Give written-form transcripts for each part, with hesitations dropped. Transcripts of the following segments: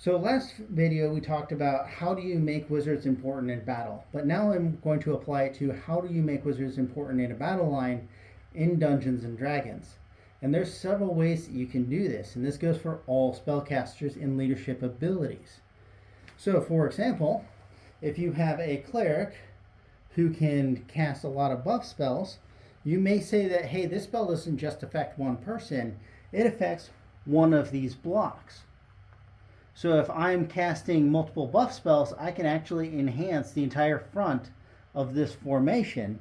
So last video we talked about how do you make wizards important in battle, but now I'm going to apply it to how do you make wizards important in a battle line in Dungeons and Dragons. And there's several ways that you can do this, and this goes for all spellcasters in leadership abilities. So for example, if you have a cleric who can cast a lot of buff spells, you may say that, hey, this spell doesn't just affect one person, it affects one of these blocks. So if I'm casting multiple buff spells, I can actually enhance the entire front of this formation,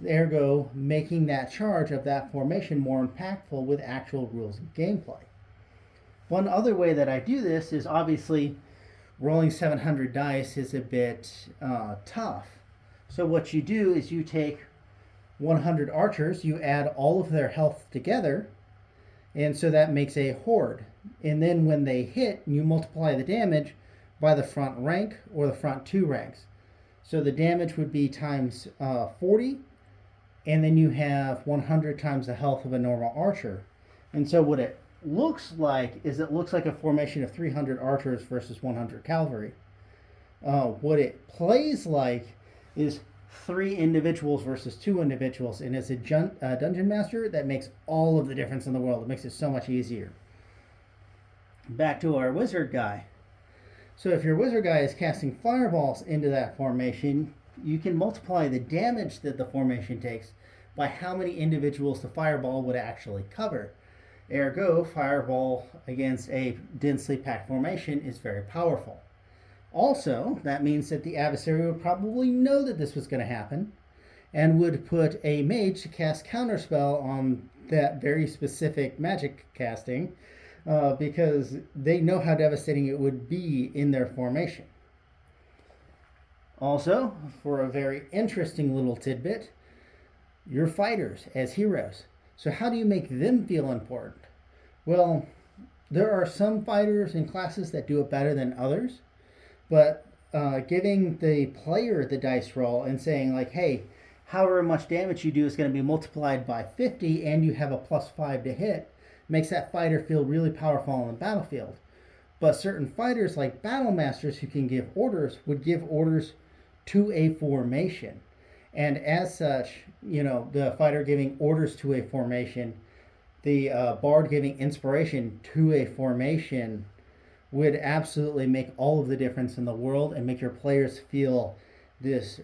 ergo making that charge of that formation more impactful with actual rules of gameplay. One other way that I do this is obviously rolling 700 dice is a bit tough. So what you do is you take 100 archers, you add all of their health together, and so that makes a horde. And then when they hit, you multiply the damage by the front rank or the front two ranks. So the damage would be times 40, and then you have 100 times the health of a normal archer. And so what it looks like is it looks like a formation of 300 archers versus 100 cavalry. What it plays like is 3 individuals versus 2 individuals, and as a dungeon master, that makes all of the difference in the world. It makes it so much easier. Back to our wizard guy. So if your wizard guy is casting fireballs into that formation, you can multiply the damage that the formation takes by how many individuals the fireball would actually cover. Ergo, fireball against a densely packed formation is very powerful. Also, that means that the adversary would probably know that this was going to happen and would put a mage to cast counterspell on that very specific magic casting because they know how devastating it would be in their formation. Also, for a very interesting little tidbit, your fighters as heroes. So how do you make them feel important? Well, there are some fighters and classes that do it better than others, but giving the player the dice roll and saying like, hey, however much damage you do is going to be multiplied by 50 and you have a +5 to hit, makes that fighter feel really powerful on the battlefield. But certain fighters like battle masters who can give orders would give orders to a formation. And as such, the fighter giving orders to a formation, the bard giving inspiration to a formation would absolutely make all of the difference in the world and make your players feel this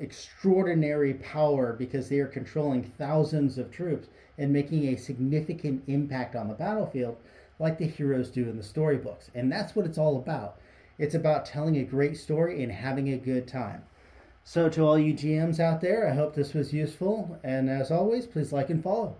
extraordinary power because they are controlling thousands of troops and making a significant impact on the battlefield like the heroes do in the storybooks. And that's what it's all about. It's about telling a great story and having a good time. So to all you GMs out there, I hope this was useful. And as always, please like and follow.